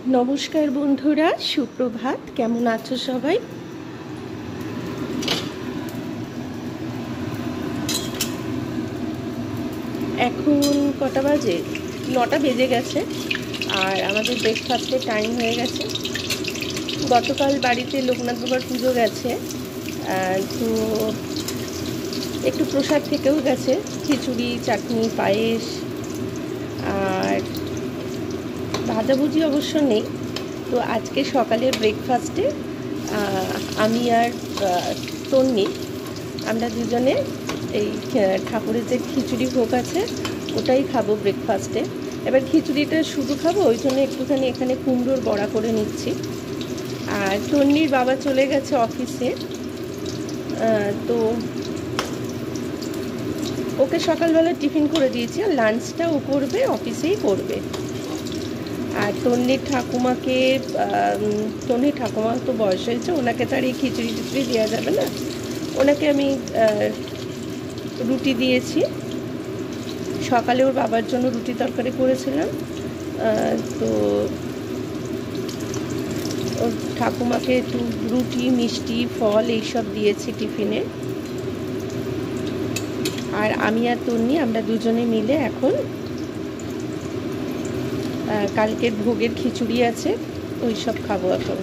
নমস্কার বন্ধুরা, সুপ্রভাত। কেমন আছো সবাই? এখন কটা বাজে? 9টা বেজে গেছে আর আমাদের ব্রেকফাস্টের টাইম হয়ে গেছে। গতকাল বাড়িতে লোকনাথ বাবার পুজো গেছে, তো একটু প্রসাদ থেকেও গেছে, খিচুড়ি, চাটনি, পায়েস আর ভাজাভুজি অবশ্য নেই। তো আজকে সকালের ব্রেকফাস্টে আমি আর তন্নি আমরা দুজনে এই ঠাকুরের যে খিচুড়ি ভোগ আছে ওটাই খাবো ব্রেকফাস্টে। এবার খিচুড়িটা শুধু খাবো, ওই জন্য একটুখানি এখানে কুমড়োর বড়া করে নিচ্ছি। আর তন্নির বাবা চলে গেছে অফিসে, তো ওকে সকালবেলা টিফিন করে দিয়েছি, আর লাঞ্চটা ও করবে, অফিসেই করবে। আর তন্নির ঠাকুমা তো বয়স হয়েছে, ওনাকে তার এই খিচুড়ি টিচুড়ি দেওয়া যাবে না। ওনাকে আমি রুটি দিয়েছি, সকালে ওর বাবার জন্য রুটি তরকারি করেছিলাম। তো ওর ঠাকুমাকে একটু রুটি, মিষ্টি, ফল এইসব দিয়েছি টিফিনে। আর আমি আর তন্নি আমরা দুজনে মিলে এখন কালকের ভোগের খিচুড়ি আছে, ওই সব খাবো এখন।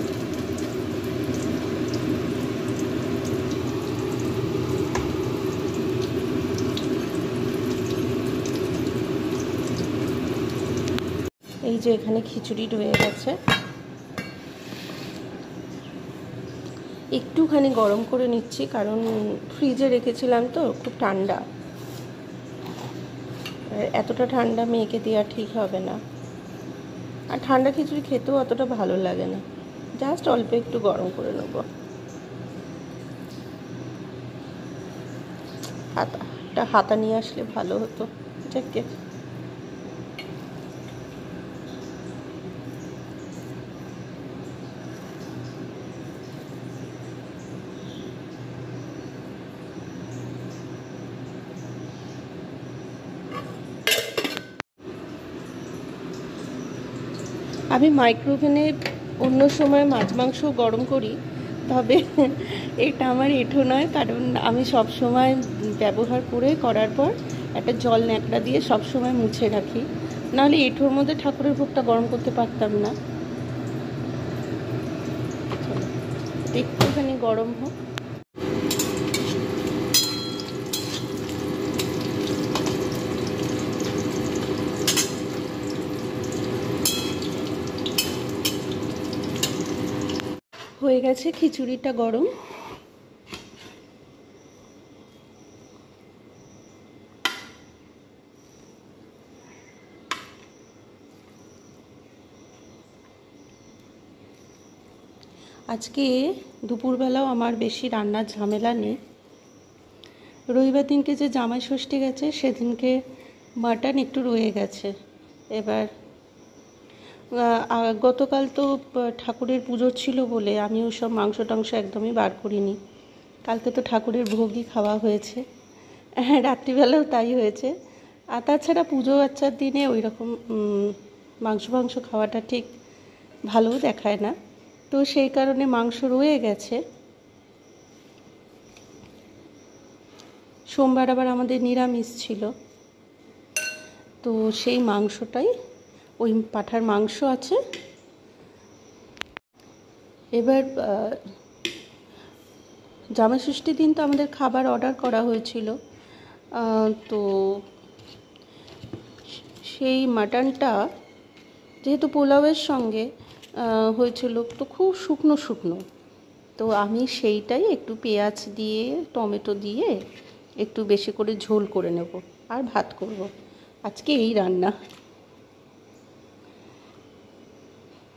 এই যে এখানে খিচুড়ি রয়ে গেছে, একটুখানি গরম করে নিচ্ছি কারণ ফ্রিজে রেখেছিলাম তো, খুব ঠান্ডা। এতটা ঠান্ডা মেয়েকে দেওয়া ঠিক হবে না, আর ঠান্ডা খিচুড়ি খেতেও অতটা ভালো লাগে না। জাস্ট অল্প একটু গরম করে নেব। হাতা নিয়ে আসলে ভালো হতো। যাকে আমি মাইক্রোওভেনে অন্য সময় মাছ মাংস গরম করি, তবে এটা আমার এঁঠো নয়, কারণ আমি সব সময় ব্যবহার করার পর একটা জল ন্যাকড়া দিয়ে সব সময় মুছে রাখি, নাহলে এঁঠোর মধ্যে ঠাকুরের ভোগটা গরম করতে পারতাম না। একটুখানি গরম হোক। হয়ে গেছে খিচুড়িটা গরম। আজকে দুপুরবেলাও আমার বেশি রান্নার ঝামেলা নেই। রবিবার দিনকে যে জামাই ষষ্ঠী গেছে সেদিনকে মাটন একটু রয়ে গেছে। এবার গতকাল তো ঠাকুরের পুজো ছিল বলে আমি ওসব মাংস টাংস একদমই বার করিনি। কালকে তো ঠাকুরের ভোগই খাওয়া হয়েছে, হ্যাঁ রাত্রিবেলাও তাই হয়েছে। আর তাছাড়া পুজো বাচ্চার দিনে ওই রকম মাংস খাওয়াটা ঠিক ভালোও দেখায় না, তো সেই কারণে মাংস রয়ে গেছে। সোমবার আবার আমাদের নিরামিষ ছিল, তো সেই মাংসটাই, ওই পাঁঠার মাংস আছে। এবার জামাই ষষ্ঠীর দিন তো আমাদের খাবার অর্ডার করা হয়েছিল, তো সেই মাটনটা যেহেতু পোলাওয়ের সঙ্গে হয়েছিল, তো খুব শুকনো শুকনো, তো আমি সেইটাই একটু পেঁয়াজ দিয়ে টমেটো দিয়ে একটু বেশি করে ঝোল করে নেব আর ভাত করব। আজকে এই রান্না,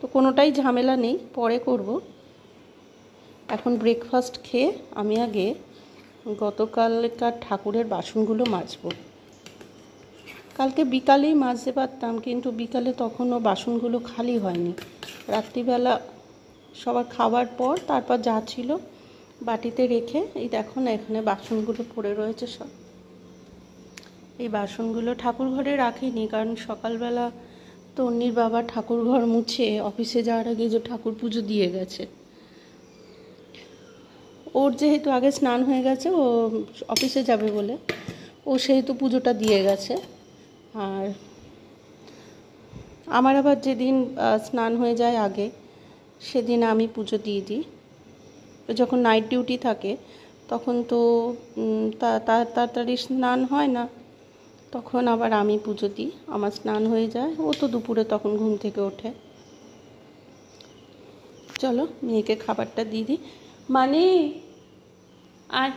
তো কোনোটাই ঝামেলা নেই, পরে করব। এখন ব্রেকফাস্ট খেয়ে আমি আগে গতকালকার ঠাকুরের বাসনগুলো মাজব। কালকে বিকালেই মাজতে পারতাম, কিন্তু বিকালে তখনও বাসনগুলো খালি হয়নি। রাত্রিবেলা সবার খাবার পর তারপর যা ছিল বাটিতে রেখে, এই দেখো না এখানে বাসনগুলো পড়ে রয়েছে সব। এই বাসনগুলো ঠাকুর ঘরে রাখিনি, কারণ সকালবেলা তো তন্নির বাবা ঠাকুর ঘর মুছে অফিসে যাওয়ার আগে যে ঠাকুর পুজো দিয়ে গেছে। ওর যেহেতু আগে স্নান হয়ে গেছে, ও অফিসে যাবে বলে ও সেহেতু পুজোটা দিয়ে গেছে। আর আমার আবার যেদিন স্নান হয়ে যায় আগে, সেদিন আমি পুজো দিয়ে দিই। যখন নাইট ডিউটি থাকে তখন তো তাড়াতাড়ি স্নান হয় না, তখন আবার আমি পুজো দিই, আমার স্নান হয়ে যায়। ও তো দুপুরে তখন ঘুম থেকে ওঠে। চলো মেয়েকে খাবারটা দিয়ে দিই। মানে আয়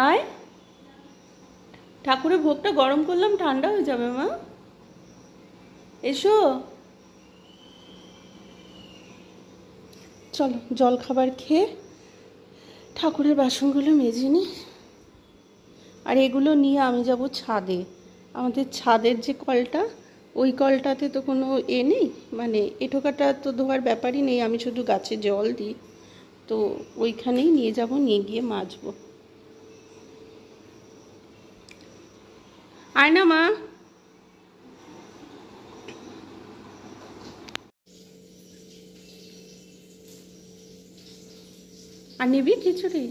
আয়, ঠাকুরের ভোগটা গরম করলাম, ঠান্ডা হয়ে যাবে মা, এসো। চলো জল খাবার খেয়ে ঠাকুরের বাসনগুলো মেজে নিই। আর এগুলো নিয়ে আমি যাব ছাদে। আমাদের ছাদের যে কলটা, ওই কলটাতে তো কোনো নেই, মানে এঁঠোকাটা তো ধোয়ার ব্যাপারই নেই, আমি শুধু গাছে জল দিই। তো ওইখানেই নিয়ে যাব, নিয়ে গিয়ে মাজবো। আয় না মা। আর নিবি খিচুড়ি?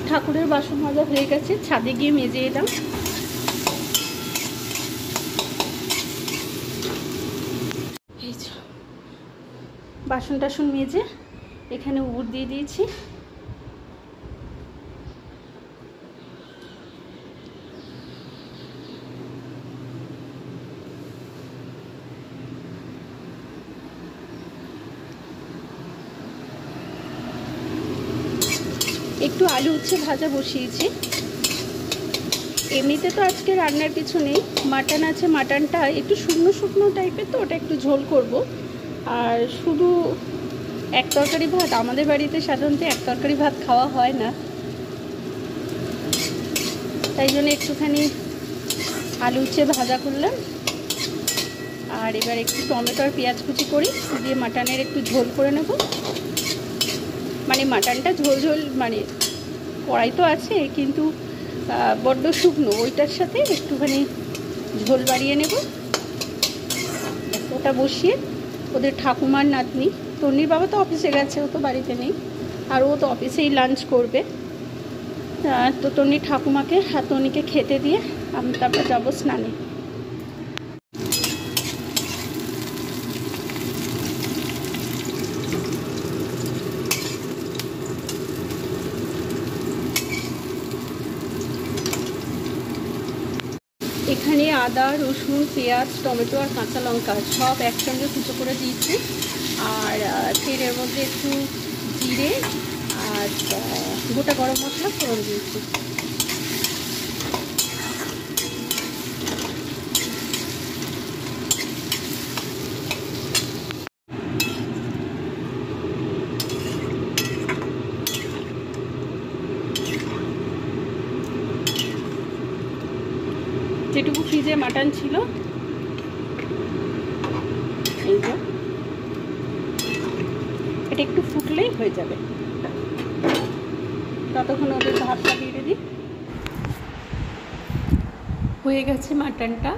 ঠাকুরের বাসন মাজা হয়ে গেছে, ছাদে গিয়ে মেজে এলাম। এই বাসন টাসন মেজে এখানে উবুর দিয়ে দিয়েছি। একটু আলু উচ্ছে ভাজা বসিয়েছি। এমনিতে তো আজকে রান্নার কিছু নেই, মাটন আছে, মাটনটা একটু শুকনো শুকনো টাইপের, তো ওটা একটু ঝোল করব। আর শুধু এক তরকারি ভাত, আমাদের বাড়িতে সাধারণত এক তরকারি ভাত খাওয়া হয় না, তাই জন্য একটুখানি আলু উচ্ছে ভাজা করলাম। আর এবার একটু টমেটো আর পেঁয়াজ কুচি করি, দিয়ে মাটনের একটু ঝোল করে নেব। মানে মাটনটা ঝোল ঝোল, মানে কড়াই তো আছে কিন্তু বড্ড শুকনো, ওইটার সাথে একটুখানি ঝোল বাড়িয়ে নেব। ওটা বসিয়ে ওদের ঠাকুমার নাতনি, তন্নির বাবা তো অফিসে গেছে, ও তো বাড়িতে নেই, আর ও তো অফিসেই লাঞ্চ করবে। তো তন্নির ঠাকুমাকে আর তন্নিকে খেতে দিয়ে আমি তারপর যাবো স্নানে। এখানে আদা, রসুন, পেঁয়াজ, টমেটো আর কাঁচা লঙ্কা সব একসঙ্গে কুচো করে দিয়েছি। আর তেলের মধ্যে একটু জিরে আর গোটা গরম মশলা ফোড়ন দিয়েছি। যেটুকু ফ্রিজে মাটন ছিল, এই যে এটা একটু ফুটলেই হয়ে যাবে। ততক্ষণ ওদের ভাতটা দিয়ে দিই। হয়ে গেছে মাটনটা।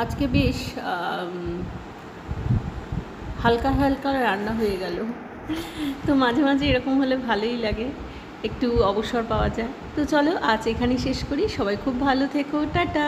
আজকে বেশ হালকা হালকা রান্না হয়ে গেল। তো মাঝে মাঝে এরকম হলে ভালোই লাগে, একটু অবসর পাওয়া যায়। তো চলো আজ এখানেই শেষ করি। সবাই খুব ভালো থেকো, টাটা।